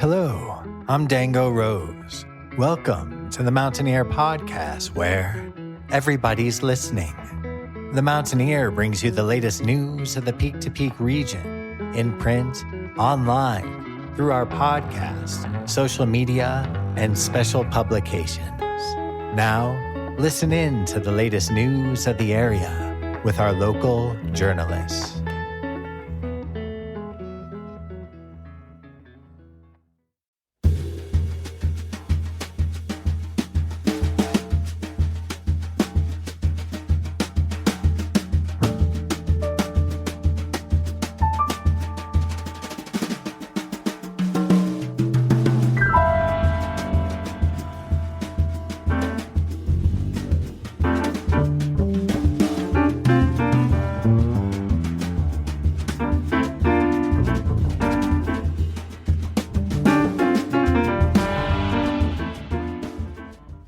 Hello, I'm Dango Rose. Welcome to the Mountaineer Podcast, where everybody's listening. The Mountaineer brings you the latest news of the Peak to Peak region, in print, online, through our podcast, social media, and special publications. Now, listen in to the latest news of the area with our local journalists.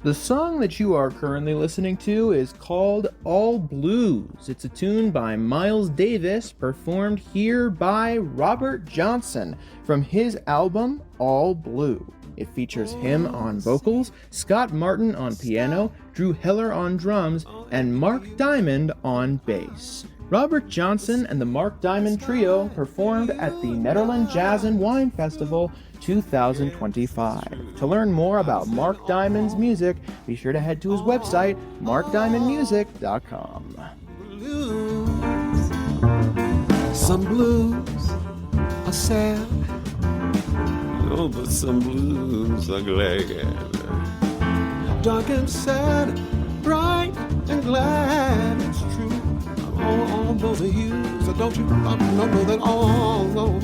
The song that you are currently listening to is called All Blues. It's a tune by Miles Davis, performed here by Robert Johnson from his album All Blue. It features him on vocals, Scott Martin on piano, Drew Heller on drums, and Mark Diamond on bass. Robert Johnson and the Mark Diamond Trio performed at the Nederland Jazz and Wine Festival 2025. To learn more about Mark Diamond's music, be sure to head to his website, markdiamondmusic.com. Some blues are sad, oh, but some blues are glad. Dark and sad, bright and glad, it's true. All those are you, so don't you know that all blue.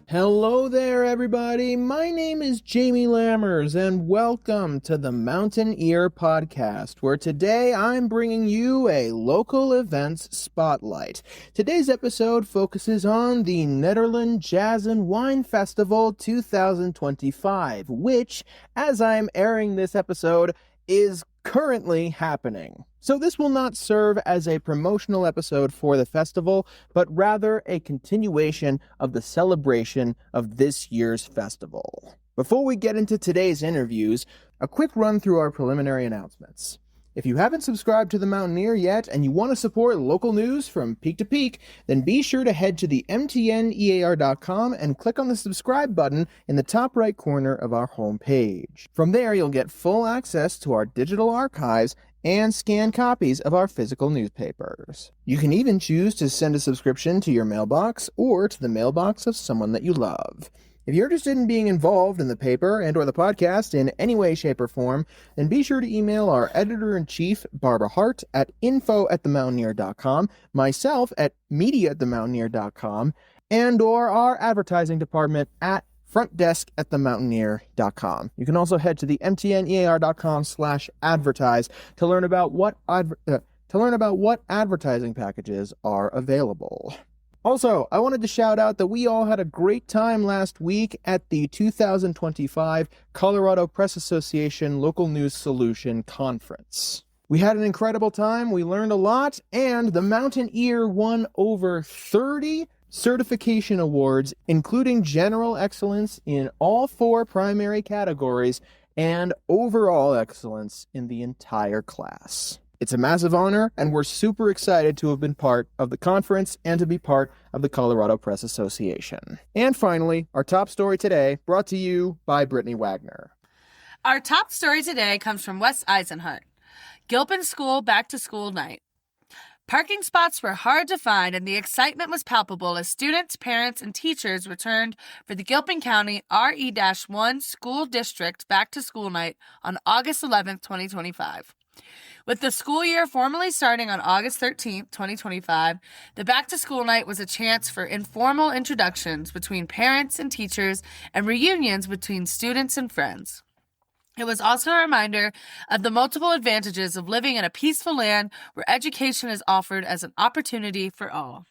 Hello there, everybody. My name is Jamie Lammers, and welcome to the Mountaineer Podcast, where today I'm bringing you a local events spotlight. Today's episode focuses on the Nederland Jazz and Wine Festival 2025, which, as I'm airing this episode, is currently happening. So this will not serve as a promotional episode for the festival, but rather a continuation of the celebration of this year's festival. Before we get into today's interviews, a quick run through our preliminary announcements. If you haven't subscribed to The Mountaineer yet and you want to support local news from peak to peak, then be sure to head to the mtnear.com and click on the subscribe button in the top right corner of our homepage. From there, you'll get full access to our digital archives and scanned copies of our physical newspapers. You can even choose to send a subscription to your mailbox or to the mailbox of someone that you love. If you're interested in being involved in the paper and or the podcast in any way, shape, or form, then be sure to email our editor-in-chief, Barbara Hardt, at info@themountaineer.com, myself at media@themountaineer.com, and or our advertising department at frontdesk@themountaineer.com. You can also head to the mtnear.com/advertise to learn about what advertising packages are available. Also, I wanted to shout out that we all had a great time last week at the 2025 Colorado Press Association Local News Solution Conference. We had an incredible time, we learned a lot, and the Mountaineer won over 30 certification awards, including general excellence in all 4 primary categories and overall excellence in the entire class. It's a massive honor, and we're super excited to have been part of the conference and to be part of the Colorado Press Association. And finally, our top story today, brought to you by Brittany Wagner. Our top story today comes from Wes Eisenhart. Gilpin School Back to School Night. Parking spots were hard to find, and the excitement was palpable as students, parents, and teachers returned for the Gilpin County RE-1 School District Back to School Night on August 11, 2025. With the school year formally starting on August 13, 2025, the Back to School Night was a chance for informal introductions between parents and teachers and reunions between students and friends. It was also a reminder of the multiple advantages of living in a peaceful land where education is offered as an opportunity for all.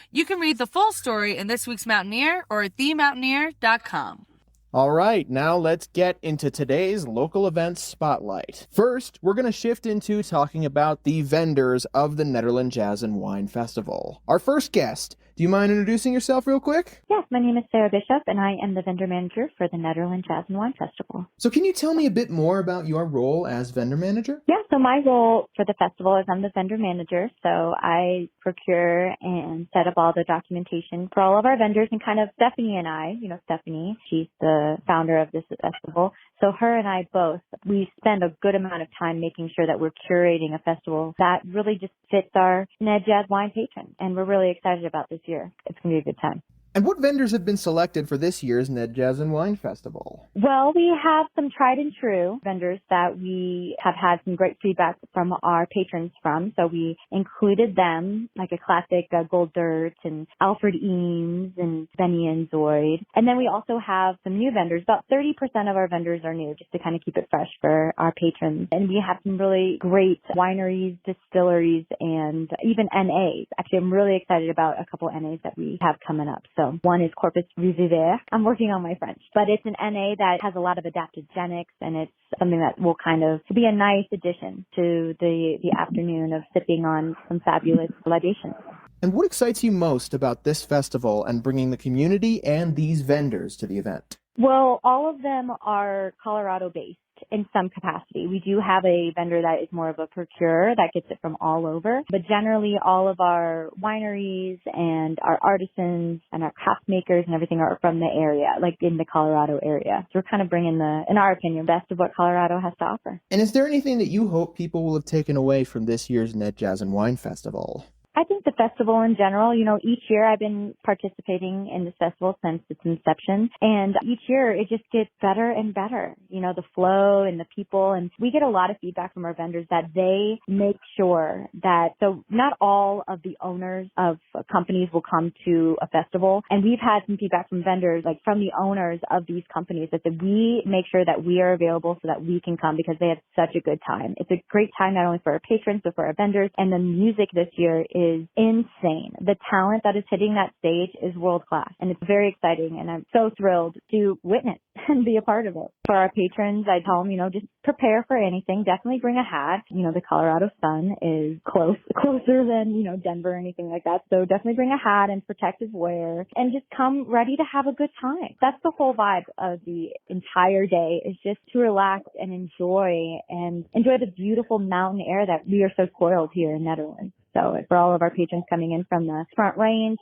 You can read the full story in this week's Mountaineer or at themountaineer.com. All right, now let's get into today's local events spotlight. First, we're going to shift into talking about the vendors of the Nederland Jazz and Wine Festival. Our first guest, do you mind introducing yourself real quick? Yes, my name is Sarah Bishop, and I am the vendor manager for the Nederland Jazz and Wine Festival. So can you tell me a bit more about your role as vendor manager? Yeah, so my role for the festival is I'm the vendor manager, so I procure and set up all the documentation for all of our vendors, and kind of Stephanie and I, Stephanie, she's the founder of this festival, so her and I both, we spend a good amount of time making sure that we're curating a festival that really just fits our Ned Jazz Wine patrons, and we're really excited about this year. It's going to be a good time. And what vendors have been selected for this year's Ned Jazz and Wine Festival? Well, we have some tried and true vendors that we have had some great feedback from our patrons from. So we included them, like a classic Gold Dirt and Alfred Eames and Benny and Zoid. And then we also have some new vendors. About 30% of our vendors are new, just to kind of keep it fresh for our patrons. And we have some really great wineries, distilleries, and even NAs. Actually, I'm really excited about a couple NAs that we have coming up. So one is Corpus Rivière. I'm working on my French, but it's an NA that has a lot of adaptogenics, and it's something that will kind of be a nice addition to the afternoon of sipping on some fabulous libations. And what excites you most about this festival and bringing the community and these vendors to the event? Well, all of them are Colorado-based in some capacity. We do have a vendor that is more of a procurer that gets it from all over, but generally all of our wineries and our artisans and our craft makers and everything are from the area, like in the Colorado area. So we're kind of bringing in our opinion, best of what Colorado has to offer. And is there anything that you hope people will have taken away from this year's Ned Jazz and Wine Festival? I think the festival in general, each year I've been participating in this festival since its inception, and each year it just gets better and better, the flow and the people, and we get a lot of feedback from our vendors that they make sure that, so not all of the owners of companies will come to a festival, and we've had some feedback from vendors, like from the owners of these companies, that we make sure that we are available so that we can come because they have such a good time. It's a great time not only for our patrons, but for our vendors, and the music this year is insane. The talent that is hitting that stage is world class, and it's very exciting, and I'm so thrilled to witness and be a part of it. For our patrons, I tell them, just prepare for anything. Definitely bring a hat. The Colorado sun is closer than, Denver or anything like that. So definitely bring a hat and protective wear and just come ready to have a good time. That's the whole vibe of the entire day, is just to relax and enjoy the beautiful mountain air that we are so spoiled here in Netherlands. So for all of our patrons coming in from the Front Range,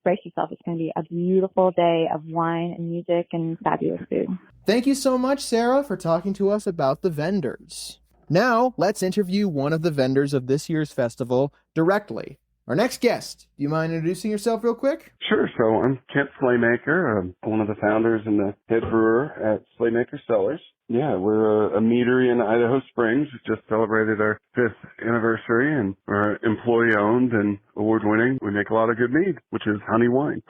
brace yourself. It's going to be a beautiful day of wine and music and fabulous food. Thank you so much, Sarah, for talking to us about the vendors. Now, let's interview one of the vendors of this year's festival directly. Our next guest, do you mind introducing yourself real quick? Sure. So I'm Kent Slaymaker. I'm one of the founders and the head brewer at Slaymaker Cellars. Yeah, we're a meadery in Idaho Springs. We just celebrated our 5th anniversary, and we're employee-owned and award-winning. We make a lot of good mead, which is honey wine.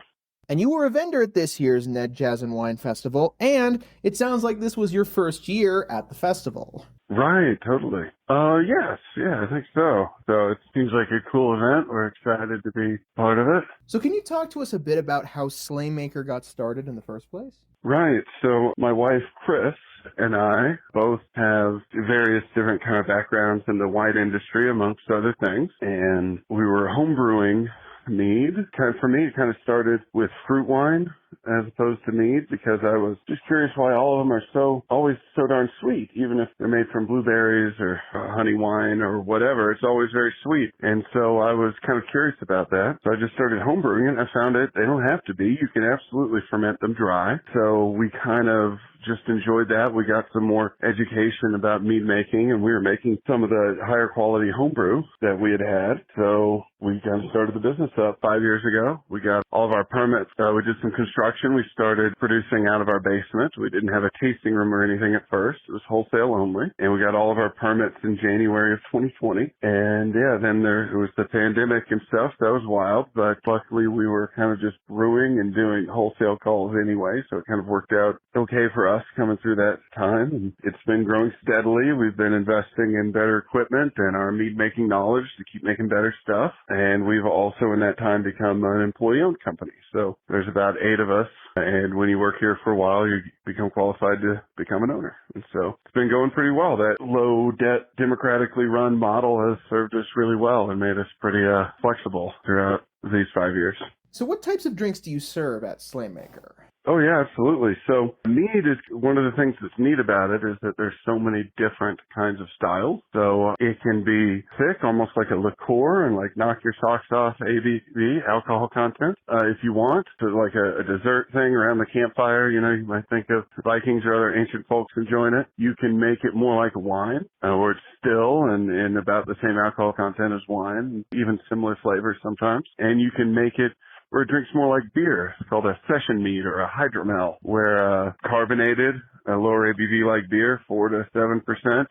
And you were a vendor at this year's Ned Jazz and Wine Festival, and it sounds like this was your first year at the festival. Right, totally. Yes, I think so. So it seems like a cool event. We're excited to be part of it. So can you talk to us a bit about how Slaymaker got started in the first place? Right. So my wife, Chris, and I both have various different kind of backgrounds in the wine industry, amongst other things. And we were homebrewing mead. For me, it kind of started with fruit wine as opposed to mead, because I was just curious why all of them are always so darn sweet, even if they're made from blueberries or honey wine or whatever. It's always very sweet. And so I was kind of curious about that. So I just started homebrewing it, and I found they don't have to be. You can absolutely ferment them dry. So we kind of just enjoyed that. We got some more education about mead making, and we were making some of the higher quality homebrew that we had. So we kind of started the business up 5 years ago. We got all of our permits. We did some construction. We started producing out of our basement. We didn't have a tasting room or anything at first. It was wholesale only. And we got all of our permits in January of 2020. And then there was the pandemic and stuff. That was wild. But luckily we were kind of just brewing and doing wholesale calls anyway. So it kind of worked out okay for us. us coming through that time. And it's been growing steadily. We've been investing in better equipment and our mead making knowledge to keep making better stuff. And we've also in that time become an employee-owned company. So there's about 8 of us. And when you work here for a while, you become qualified to become an owner. And so it's been going pretty well. That low debt, democratically run model has served us really well and made us pretty flexible throughout these 5 years. So what types of drinks do you serve at Slaymaker? Oh, yeah, absolutely. So mead is one of the things that's neat about it is that there's so many different kinds of styles. So it can be thick, almost like a liqueur and like knock your socks off ABV, alcohol content. If you want, so like a dessert thing around the campfire, you might think of Vikings or other ancient folks enjoying it. You can make it more like a wine, where it's still and about the same alcohol content as wine, even similar flavors sometimes. And you can make it where it drinks more like beer. It's called a session mead or a hydromel, where carbonated, a lower ABV like beer, 4 to 7%,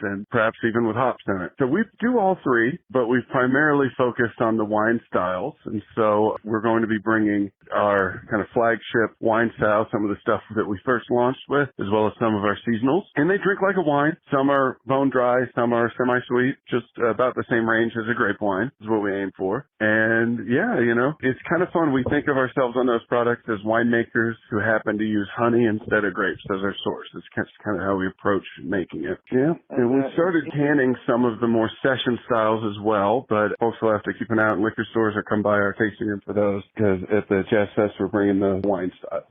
and perhaps even with hops in it. So we do all three, but we've primarily focused on the wine styles. And so we're going to be bringing our kind of flagship wine style, some of the stuff that we first launched with, as well as some of our seasonals. And they drink like a wine. Some are bone dry, some are semi-sweet, just about the same range as a grape wine is what we aim for. And yeah, it's kind of fun. We think of ourselves on those products as winemakers who happen to use honey instead of grapes as our source. That's kind of how we approach making it. Yeah. And we started canning some of the more session styles as well, but folks will have to keep an eye out in liquor stores or come by our tasting room for those, because at the Jazz Fest we're bringing the wine styles.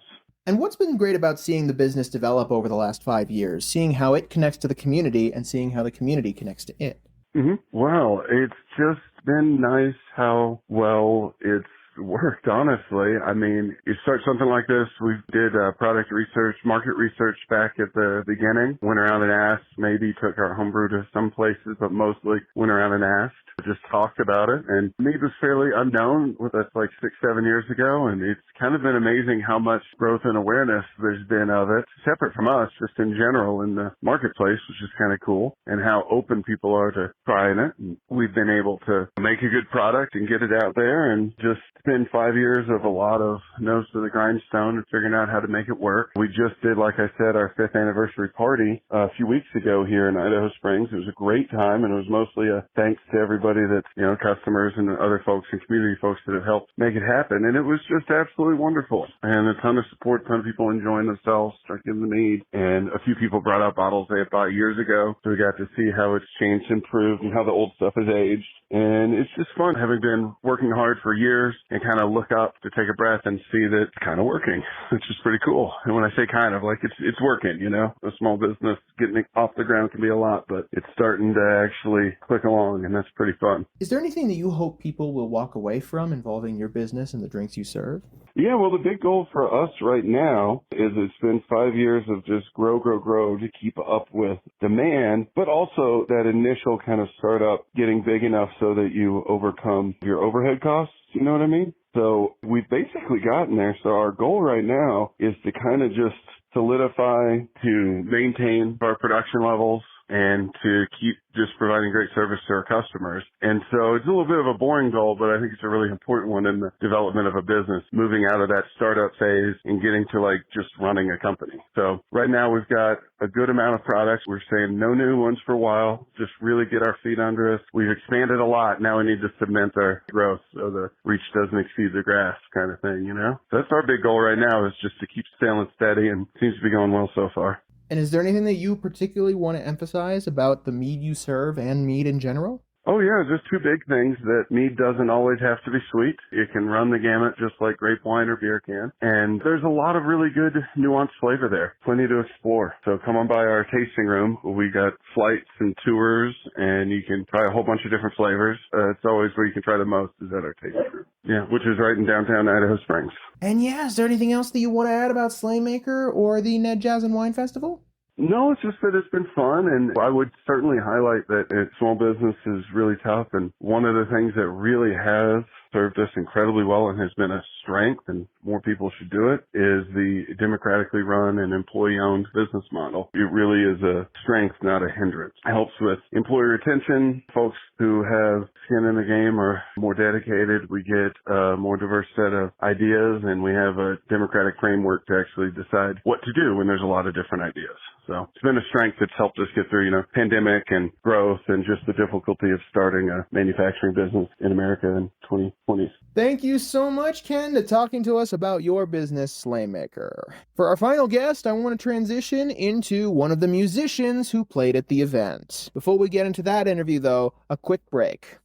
And what's been great about seeing the business develop over the last 5 years, seeing how it connects to the community and seeing how the community connects to it? Mm-hmm. Well, it's just been nice how well it's worked, honestly. I mean, you start something like this. We did product research, market research back at the beginning, went around and asked, maybe took our homebrew to some places, but mostly went around and asked, just talked about it. And Mead was fairly unknown with us like 6-7 years ago, and it's kind of been amazing how much growth and awareness there's been of it, separate from us, just in general in the marketplace, which is kind of cool, and how open people are to trying it. And we've been able to make a good product and get it out there, and just been 5 years of a lot of nose to the grindstone and figuring out how to make it work. We just did, like I said, our 5th anniversary party a few weeks ago here in Idaho Springs. It was a great time, and it was mostly a thanks to everybody that, customers and other folks and community folks that have helped make it happen. And it was just absolutely wonderful. And a ton of support, a ton of people enjoying themselves, drinking the mead. And a few people brought out bottles they had bought years ago. So we got to see how it's changed, improved, and how the old stuff has aged. And it's just fun having been working hard for years and kind of look up to take a breath and see that it's kind of working, which is pretty cool. And when I say kind of, like it's working, a small business getting it off the ground can be a lot, but it's starting to actually click along, and that's pretty fun. Is there anything that you hope people will walk away from involving your business and the drinks you serve? Yeah, well, the big goal for us right now is it's been 5 years of just grow to keep up with demand, but also that initial kind of startup getting big enough so that you overcome your overhead costs. You know what I mean? So we've basically gotten there. So our goal right now is to kind of just solidify, to maintain our production levels, and to keep just providing great service to our customers. And so it's a little bit of a boring goal, but I think it's a really important one in the development of a business, moving out of that startup phase and getting to like just running a company. So right now we've got a good amount of products. We're saying no new ones for a while, just really get our feet under us. We've expanded a lot. Now we need to cement our growth so the reach doesn't exceed the grass kind of thing, So that's our big goal right now, is just to keep sailing steady, and it seems to be going well so far. And is there anything that you particularly want to emphasize about the mead you serve and mead in general? Oh, yeah, just two big things. That mead doesn't always have to be sweet. It can run the gamut just like grape wine or beer can. And there's a lot of really good nuanced flavor there. Plenty to explore. So come on by our tasting room. We got flights and tours, and you can try a whole bunch of different flavors. It's always where you can try the most is at our tasting room. Yeah, which is right in downtown Idaho Springs. And yeah, is there anything else that you want to add about Slaymaker or the Ned Jazz and Wine Festival? No, it's just that it's been fun, and I would certainly highlight that small business is really tough, and one of the things that really has served us incredibly well and has been a strength, and more people should do it, is the democratically run and employee-owned business model. It really is a strength, not a hindrance. It helps with employee retention. Folks who have skin in the game are more dedicated. We get a more diverse set of ideas, and we have a democratic framework to actually decide what to do when there's a lot of different ideas. So it's been a strength that's helped us get through, pandemic and growth and just the difficulty of starting a manufacturing business in America in 2020s. Thank you so much, Ken, to talking to us about your business, Slaymaker. For our final guest, I want to transition into one of the musicians who played at the event. Before we get into that interview, though, a quick break.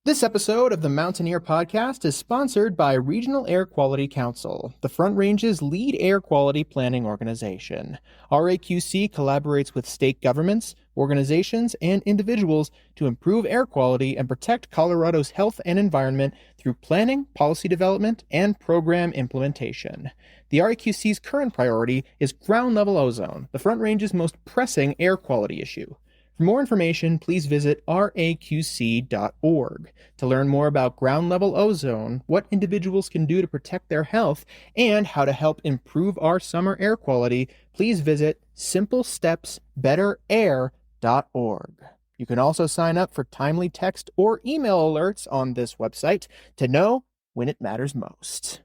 This episode of the Mountaineer Podcast is sponsored by Regional Air Quality Council, the Front Range's lead air quality planning organization. RAQC collaborates with state governments, organizations, and individuals to improve air quality and protect Colorado's health and environment through planning, policy development, and program implementation. The RAQC's current priority is ground-level ozone, the Front Range's most pressing air quality issue. For more information, please visit raqc.org. To learn more about ground-level ozone, what individuals can do to protect their health, and how to help improve our summer air quality, please visit simplestepsbetterair.org. You can also sign up for timely text or email alerts on this website to know when it matters most.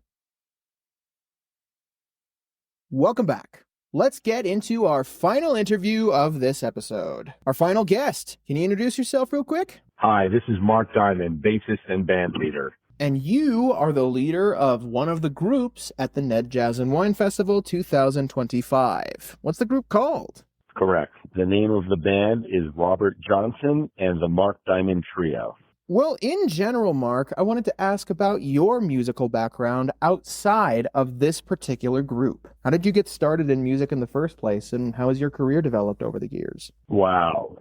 Welcome back. Let's get into our final interview of this episode. Our final guest. Can you introduce yourself real quick? Hi, this is Mark Diamond, bassist and band leader. And you are the leader of one of the groups at the Ned Jazz and Wine Festival 2025. What's the group called? Correct. The name of the band is Robert Johnson and the Mark Diamond Trio. Well, in general, Mark, I wanted to ask about your musical background outside of this particular group. How did you get started in music in the first place, and how has your career developed over the years? Wow.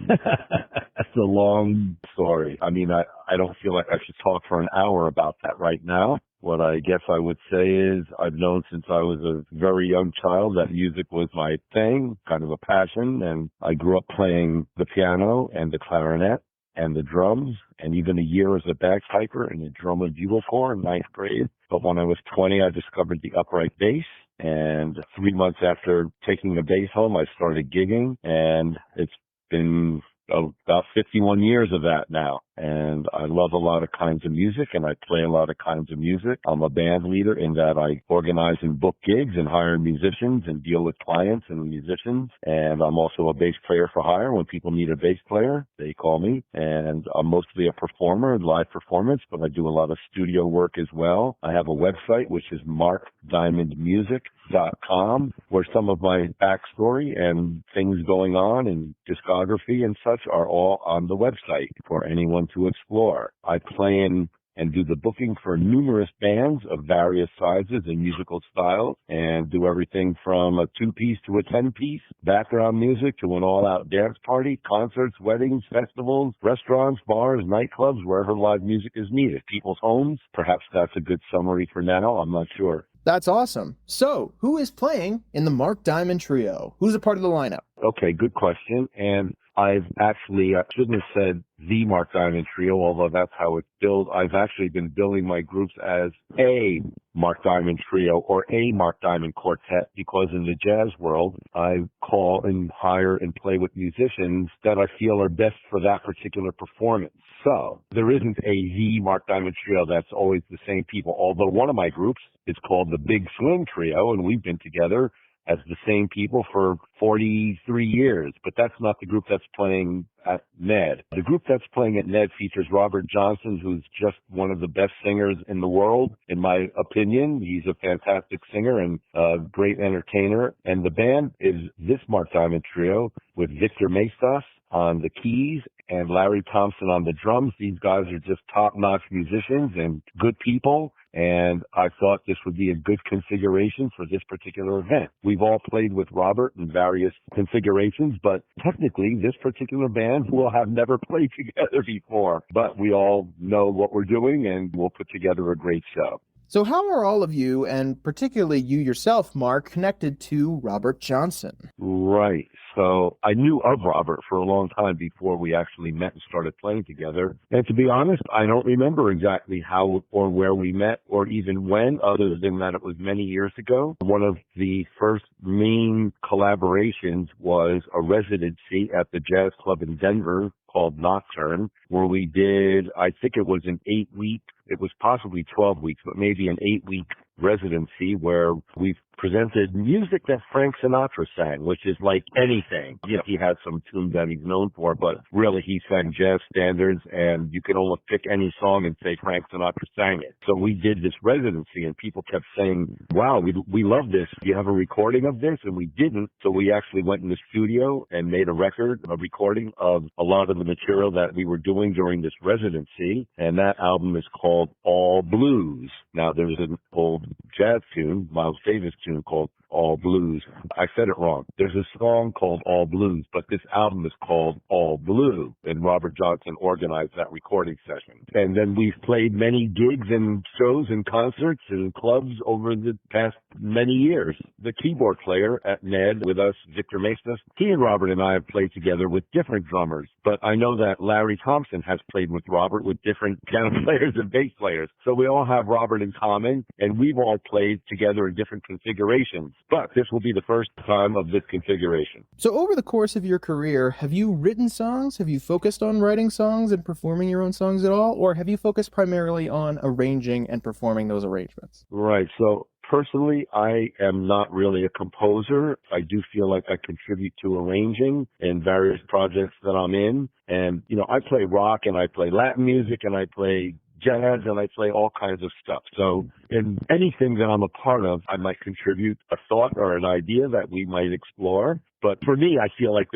That's a long story. I mean, I don't feel like I should talk for an hour about that right now. What I guess I would say is I've known since I was a very young child that music was my thing, kind of a passion, and I grew up playing the piano and the clarinet and the drums, and even a year as a bagpiper in a drum and bugle corps in ninth grade. But when I was 20, I discovered the upright bass, and 3 months after taking the bass home, I started gigging, and it's been about 51 years of that now. And I love a lot of kinds of music, and I play a lot of kinds of music. I'm a band leader in that I organize and book gigs and hire musicians and deal with clients and musicians. And I'm also a bass player for hire. When people need a bass player, they call me. And I'm mostly a performer, live performance, but I do a lot of studio work as well. I have a website, which is markdiamondmusic.com, where some of my backstory and things going on and discography and such are all on the website for anyone to explore. I play in and do the booking for numerous bands of various sizes and musical styles, and do everything from a 2-piece to a 10-piece, background music to an all-out dance party, concerts, weddings, festivals, restaurants, bars, nightclubs, wherever live music is needed. People's homes, perhaps that's a good summary for now, I'm not sure. That's awesome. So, who is playing in the Mark Diamond Trio? Who's a part of the lineup? Okay, good question. And I've actually, I shouldn't have said the Mark Diamond Trio, although that's how it's billed. I've actually been billing my groups as a Mark Diamond Trio or a Mark Diamond Quartet, because in the jazz world, I call and hire and play with musicians that I feel are best for that particular performance. So there isn't a the Mark Diamond Trio that's always the same people, although one of my groups is called the Big Swing Trio, and we've been together as the same people for 43 years, but that's not the group that's playing at Ned. The group that's playing at Ned features Robert Johnson, who's just one of the best singers in the world, in my opinion. He's a fantastic singer and a great entertainer. And the band is this Mark Diamond Trio with Victor Mestas on the keys and Larry Thompson on the drums. These guys are just top-notch musicians and good people, and I thought this would be a good configuration for this particular event. We've all played with Robert in various configurations, but technically this particular band will have never played together before. But we all know what we're doing, and we'll put together a great show. So how are all of you, and particularly you yourself, Mark, connected to Robert Johnson? Right. So I knew of Robert for a long time before we actually met and started playing together. And to be honest, I don't remember exactly how or where we met or even when, other than that it was many years ago. One of the first main collaborations was a residency at the Jazz Club in Denver called Nocturne, where we did, I think it was an 8-week, it was possibly 12 weeks, but maybe an 8-week residency where we presented music that Frank Sinatra sang, which is like anything. You know, he had some tunes that he's known for, but really he sang jazz standards, and you could almost pick any song and say Frank Sinatra sang it. So we did this residency, and people kept saying, wow, we love this. Do you have a recording of this? And we didn't. So we actually went in the studio and made a recording of a lot of the material that we were doing during this residency. And that album is called All Blues. Now, there's an old jazz tune, Miles Davis tune, called All Blues. I said it wrong. There's a song called All Blues, but this album is called All Blue, and Robert Johnson organized that recording session. And then we've played many gigs and shows and concerts and clubs over the past many years. The keyboard player at Ned with us, Victor Maestas, he and Robert and I have played together with different drummers, but I know that Larry Thompson has played with Robert with different piano players and bass players. So we all have Robert in common, and we've all played together in different configurations. But this will be the first time of this configuration. So over the course of your career, have you written songs? Have you focused on writing songs and performing your own songs at all? Or have you focused primarily on arranging and performing those arrangements? Right. So personally, I am not really a composer. I do feel like I contribute to arranging in various projects that I'm in. And, you know, I play rock and I play Latin music and I play jazz and I play all kinds of stuff. So in anything that I'm a part of, I might contribute a thought or an idea that we might explore. But for me, I feel like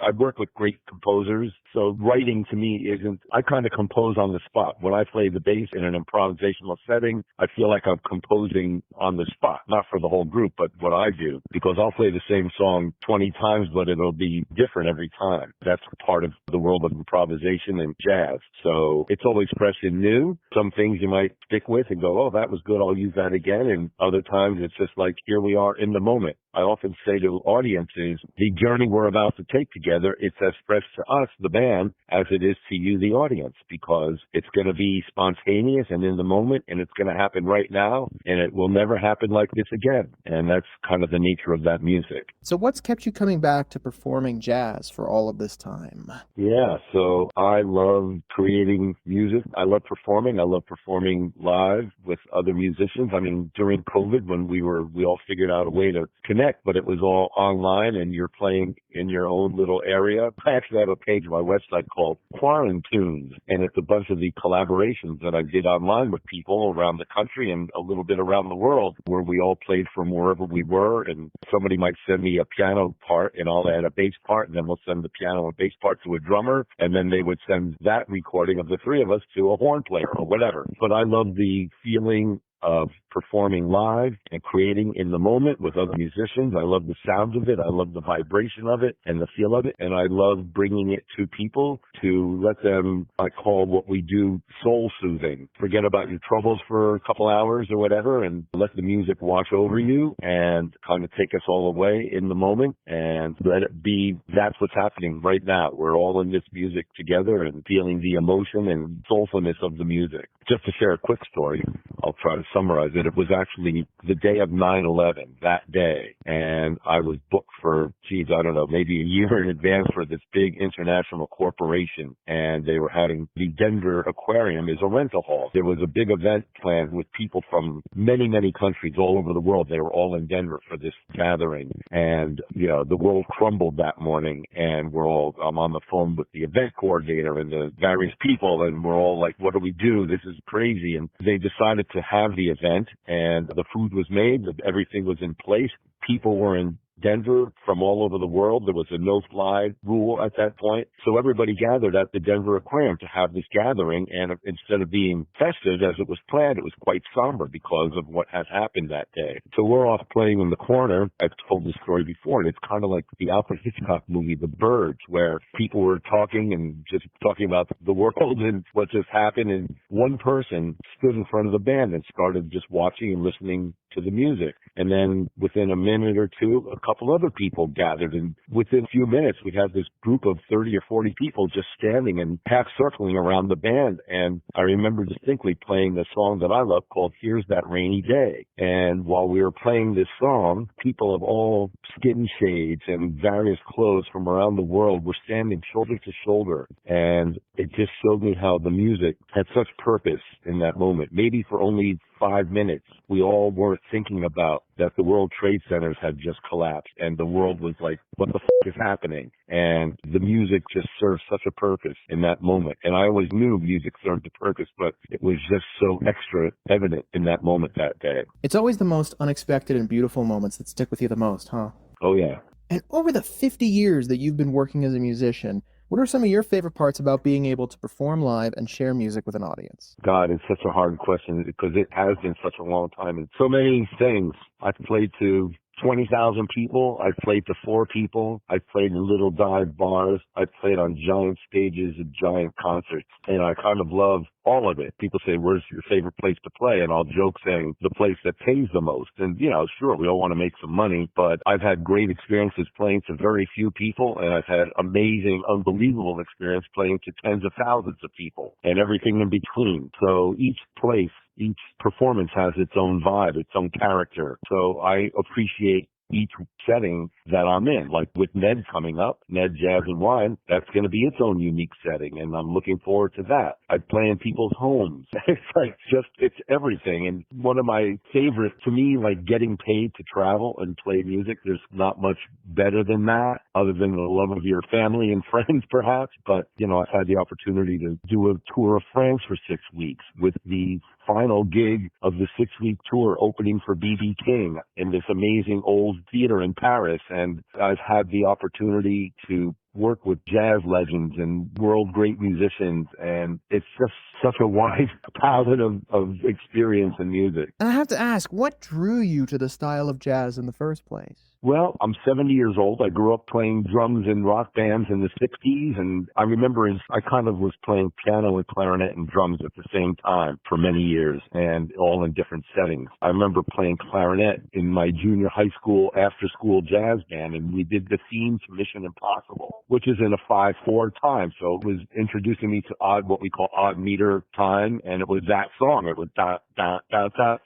I work with great composers. So writing to me I kind of compose on the spot. When I play the bass in an improvisational setting, I feel like I'm composing on the spot, not for the whole group, but what I do, because I'll play the same song 20 times, but it'll be different every time. That's part of the world of improvisation and jazz. So it's always fresh and new. Some things you might stick with and go, oh, that was good, I'll use that again. And other times it's just like, here we are in the moment. I often say to audiences, the journey we're about to take together, it's as fresh to us, the band, as it is to you, the audience, because it's going to be spontaneous and in the moment, and it's going to happen right now, and it will never happen like this again. And that's kind of the nature of that music. So what's kept you coming back to performing jazz for all of this time? Yeah, so I love creating music. I love performing. I love performing live with other musicians. I mean, during COVID, when we all figured out a way to connect, but it was all online and you're playing in your own little area. I actually have a page on my website called Quarantunes, and it's a bunch of the collaborations that I did online with people around the country and a little bit around the world, where we all played from wherever we were, and somebody might send me a piano part and I'll add a bass part, and then we'll send the piano and bass part to a drummer, and then they would send that recording of the three of us to a horn player or whatever. But I love the feeling of performing live and creating in the moment with other musicians. I love the sound of it. I love the vibration of it and the feel of it. And I love bringing it to people to let them, I call what we do soul soothing. Forget about your troubles for a couple hours or whatever and let the music wash over you and kind of take us all away in the moment and let it be. That's what's happening right now. We're all in this music together and feeling the emotion and soulfulness of the music. Just to share a quick story, I'll try to summarize it. It was actually the day of 9/11, that day, and I was booked for, I don't know, maybe a year in advance for this big international corporation, and they were having the Denver Aquarium is a rental hall. There was a big event planned with people from many, many countries all over the world. They were all in Denver for this gathering, and, you know, the world crumbled that morning, and I'm on the phone with the event coordinator and the various people, and we're all like, what do we do? This is crazy. And they decided to have the event, and the food was made, everything was in place. People were in Denver from all over the world. There was a no-fly rule at that point. So everybody gathered at the Denver Aquarium to have this gathering. And instead of being festive as it was planned, it was quite somber because of what had happened that day. So we're off playing in the corner. I've told this story before, and it's kind of like the Alfred Hitchcock movie, The Birds, where people were talking and just talking about the world and what just happened. And one person stood in front of the band and started just watching and listening to the music. And then within a minute or two, a couple other people gathered. And within a few minutes, we had this group of 30 or 40 people just standing and half circling around the band. And I remember distinctly playing the song that I love called Here's That Rainy Day. And while we were playing this song, people of all skin shades and various clothes from around the world were standing shoulder to shoulder. And it just showed me how the music had such purpose in that moment. Maybe for only 5 minutes, we all weren't thinking about that the World Trade Centers had just collapsed and the world was like, what the f*** is happening? And the music just served such a purpose in that moment. And I always knew music served a purpose, but it was just so extra evident in that moment that day. It's always the most unexpected and beautiful moments that stick with you the most, huh? Oh, yeah. And over the 50 years that you've been working as a musician, what are some of your favorite parts about being able to perform live and share music with an audience? God, it's such a hard question because it has been such a long time and so many things. I've played to 20,000 people. I've played to 4 people. I've played in little dive bars. I've played on giant stages at giant concerts. And I kind of love all of it. People say, where's your favorite place to play? And I'll joke saying the place that pays the most. And, you know, sure, we all want to make some money, but I've had great experiences playing to very few people. And I've had amazing, unbelievable experience playing to tens of thousands of people and everything in between. So each place, each performance has its own vibe, its own character. So I appreciate each setting that I'm in. Like with Ned coming up, Ned Jazz and Wine, that's going to be its own unique setting, and I'm looking forward to that. I play in people's homes. It's everything. And one of my favorite, to me, like getting paid to travel and play music, there's not much better than that, other than the love of your family and friends, perhaps. But, you know, I've had the opportunity to do a tour of France for 6 weeks with the final gig of the 6-week tour opening for B.B. King in this amazing old theater in Paris. And I've had the opportunity to work with jazz legends and world great musicians, and it's just such a wide palette of experience in music. And I have to ask, what drew you to the style of jazz in the first place? Well, I'm 70 years old. I grew up playing drums in rock bands in the 60s, and I remember I kind of was playing piano and clarinet and drums at the same time for many years, and all in different settings. I remember playing clarinet in my junior high school after-school jazz band, and we did the theme to Mission Impossible, which is in a 5/4 time. So it was introducing me to what we call odd meter time, and it was that song. It was da, da, da, da.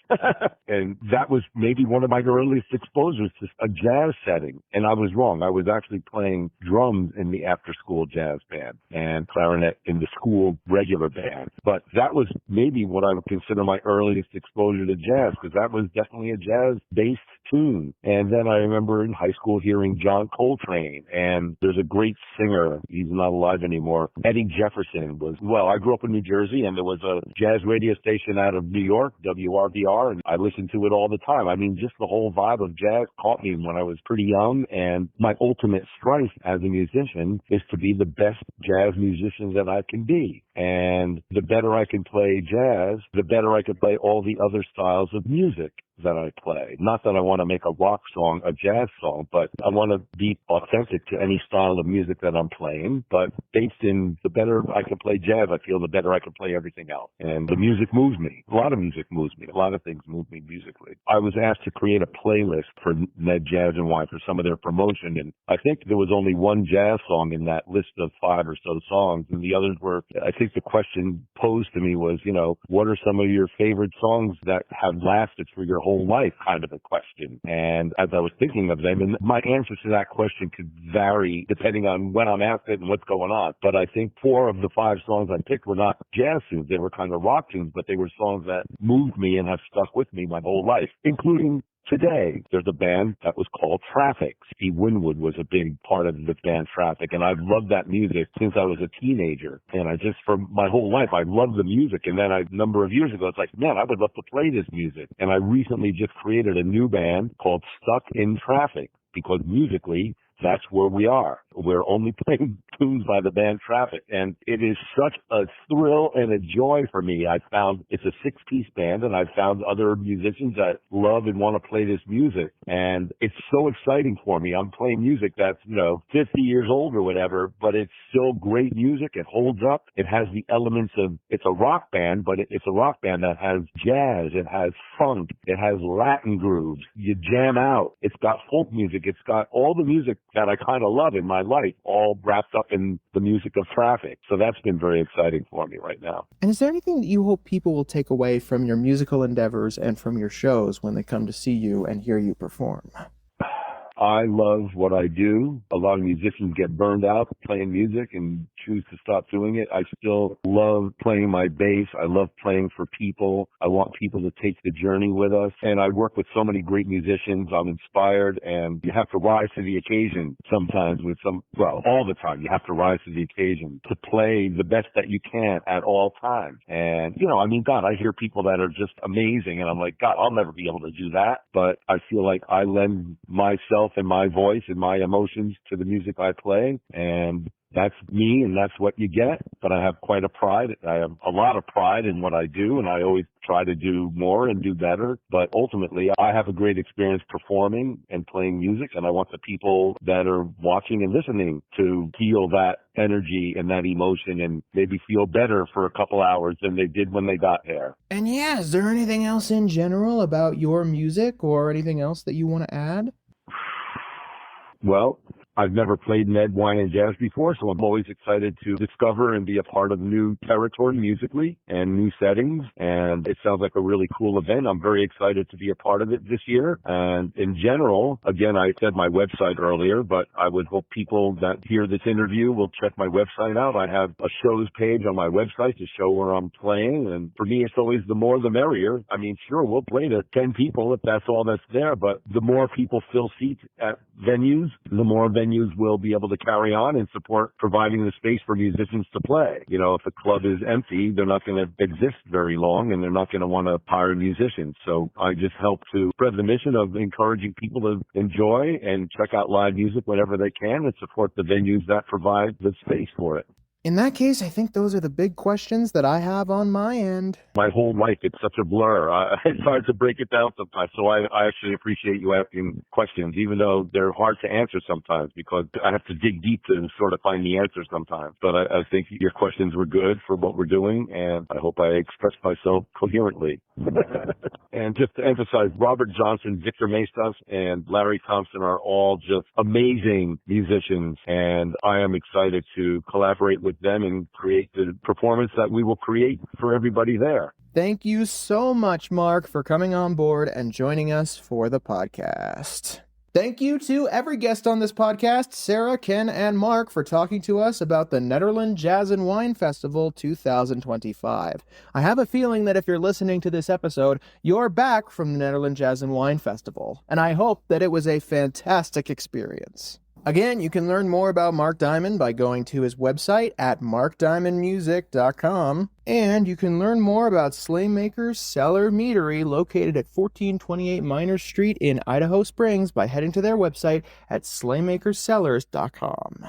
And that was maybe one of my earliest exposures to a jazz setting. And I was wrong. I was actually playing drums in the after-school jazz band and clarinet in the school regular band. But that was maybe what I would consider my earliest exposure to jazz, because that was definitely a jazz-based tune. And then I remember in high school hearing John Coltrane, and there's a great singer, he's not alive anymore, Eddie Jefferson I grew up in New Jersey, and there was a jazz radio station out of New York, WRVR, and I listened to it all the time. I mean, just the whole vibe of jazz caught me when I was pretty young, and my ultimate strive as a musician is to be the best jazz musician that I can be. And the better I can play jazz, the better I can play all the other styles of music that I play. Not that I want to make a rock song, a jazz song, but I want to be authentic to any style of music that I'm playing. But based in the better I can play jazz, I feel the better I can play everything else. And the music moves me. A lot of music moves me. A lot of things move me musically. I was asked to create a playlist for Ned Jazz and Wine for some of their promotion, and I think there was only one jazz song in that list of 5 or so songs, and the others were, I think the question posed to me was, you know, what are some of your favorite songs that have lasted for your whole life, kind of a question. And as I was thinking of them, and my answer to that question could vary depending on when I'm asked it and what's going on. But I think 4 of the 5 songs I picked were not jazz tunes. They were kind of rock tunes, but they were songs that moved me and have stuck with me my whole life, including today. There's a band that was called Traffic. Steve Winwood was a big part of the band Traffic, and I've loved that music since I was a teenager. And I just, for my whole life, I loved the music. And then a number of years ago, it's like, man, I would love to play this music. And I recently just created a new band called Stuck in Traffic. because musically, that's where we are. We're only playing tunes by the band Traffic, and it is such a thrill and a joy for me. I found it's a 6-piece band, and I've found other musicians that love and want to play this music, and it's so exciting for me. I'm playing music that's, 50 years old or whatever, but it's still great music. It holds up. It has the elements of, it's a rock band, but it's a rock band that has jazz, it has funk, it has Latin grooves. You jam out. It's got folk music. It's got all the music that I kind of love in my life, all wrapped up in the music of Traffic. So that's been very exciting for me right now. And is there anything that you hope people will take away from your musical endeavors and from your shows when they come to see you and hear you perform? I love what I do. A lot of musicians get burned out playing music and choose to stop doing it. I still love playing my bass. I love playing for people. I want people to take the journey with us. And I work with so many great musicians. I'm inspired, and you have to rise to the occasion sometimes all the time. You have to rise to the occasion to play the best that you can at all times. And, God, I hear people that are just amazing, and I'm like, God, I'll never be able to do that. But I feel like I lend myself and my voice and my emotions to the music I play, and that's me, and that's what you get. But I have quite a pride. I have a lot of pride in what I do, and I always try to do more and do better. But ultimately, I have a great experience performing and playing music, and I want the people that are watching and listening to feel that energy and that emotion and maybe feel better for a couple hours than they did when they got there. And is there anything else in general about your music or anything else that you want to add? Well, I've never played Ned, Wine, and Jazz before, so I'm always excited to discover and be a part of new territory musically and new settings. And it sounds like a really cool event. I'm very excited to be a part of it this year. And in general, again, I said my website earlier, but I would hope people that hear this interview will check my website out. I have a shows page on my website to show where I'm playing. And for me, it's always the more the merrier. I mean, sure, we'll play to 10 people if that's all that's there, but the more people fill seats at venues, the more venues will be able to carry on and support providing the space for musicians to play. If a club is empty, they're not going to exist very long, and they're not going to want to hire musicians. So I just help to spread the mission of encouraging people to enjoy and check out live music whenever they can and support the venues that provide the space for it. In that case, I think those are the big questions that I have on my end. My whole life, it's such a blur. It's hard to break it down sometimes. So I actually appreciate you asking questions, even though they're hard to answer sometimes because I have to dig deep to sort of find the answer sometimes. But I think your questions were good for what we're doing, and I hope I expressed myself coherently. And just to emphasize, Robert Johnson, Victor Mestas, and Larry Thompson are all just amazing musicians, and I am excited to collaborate with them and create the performance that we will create for everybody there. Thank you so much, Mark, for coming on board and joining us for the podcast. Thank you to every guest on this podcast, Sarah, Ken, and Mark, for talking to us about the Netherlands Jazz and Wine Festival 2025. I have a feeling that if you're listening to this episode, you're back from the Netherlands Jazz and Wine Festival, and I hope that it was a fantastic experience. Again, you can learn more about Mark Diamond by going to his website at markdiamondmusic.com, and you can learn more about Slaymaker's Cellar Meadery located at 1428 Miners Street in Idaho Springs by heading to their website at slaymakerscellars.com.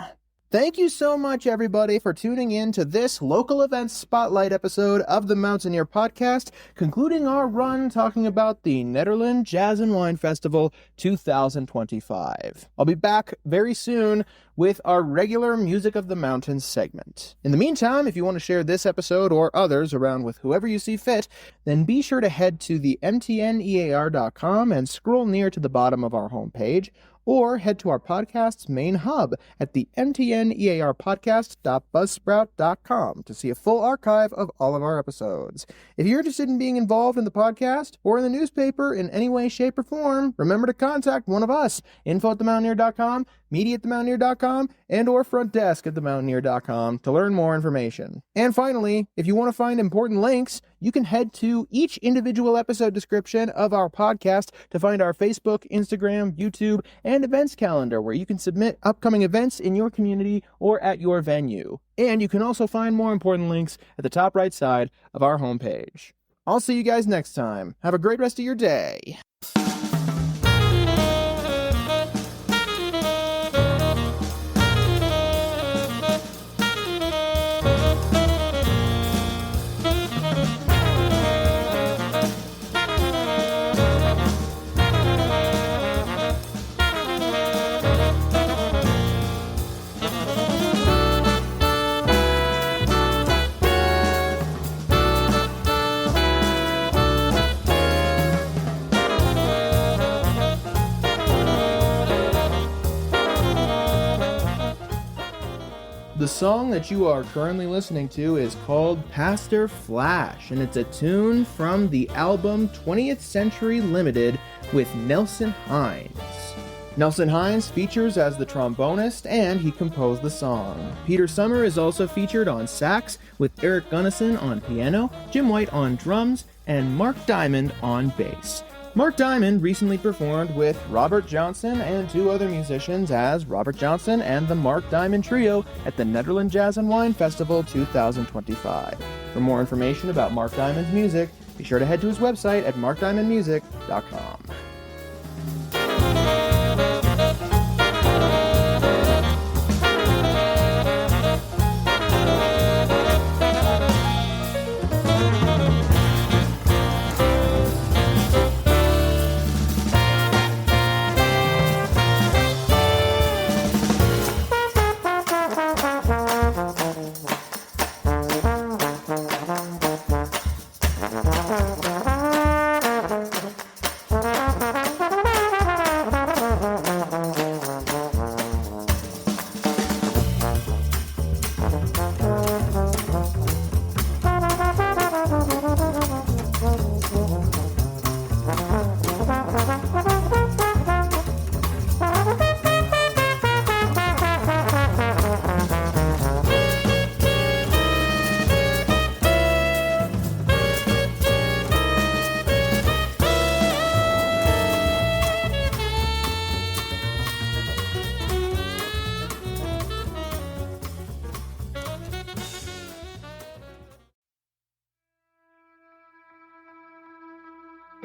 Thank you so much, everybody, for tuning in to this local events spotlight episode of the Mountaineer Podcast, concluding our run talking about the Nederland Jazz and Wine Festival 2025. I'll be back very soon with our regular Music of the Mountains segment. In the meantime, if you want to share this episode or others around with whoever you see fit, then be sure to head to the mtnear.com and scroll near to the bottom of our homepage, or head to our podcast's main hub at the mtnearpodcast.buzzsprout.com to see a full archive of all of our episodes. If you're interested in being involved in the podcast or in the newspaper in any way, shape, or form, remember to contact one of us, info@themountaineer.com, media@themountaineer.com, and or front desk at themountaineer.com to learn more information. And finally, if you want to find important links, you can head to each individual episode description of our podcast to find our Facebook, Instagram, YouTube, and events calendar where you can submit upcoming events in your community or at your venue. And you can also find more important links at the top right side of our homepage. I'll see you guys next time. Have a great rest of your day. The song that you are currently listening to is called Pastor Flash, and it's a tune from the album 20th Century Limited with Nelson Hines. Nelson Hines features as the trombonist, and he composed the song. Peter Summer is also featured on sax, with Eric Gunnison on piano, Jim White on drums, and Mark Diamond on bass. Mark Diamond recently performed with Robert Johnson and two other musicians as Robert Johnson and the Mark Diamond Trio at the Nederland Jazz and Wine Festival 2025. For more information about Mark Diamond's music, be sure to head to his website at markdiamondmusic.com.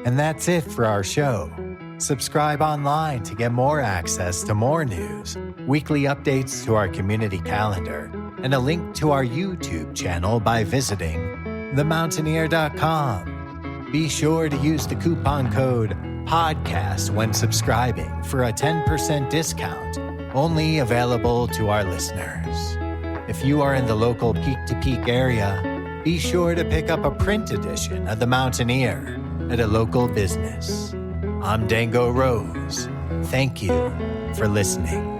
And that's it for our show. Subscribe online to get more access to more news, weekly updates to our community calendar, and a link to our YouTube channel by visiting themountaineer.com. Be sure to use the coupon code PODCAST when subscribing for a 10% discount, only available to our listeners. If you are in the local peak-to-peak area, be sure to pick up a print edition of The Mountaineer at a local business. I'm Dango Rose. Thank you for listening.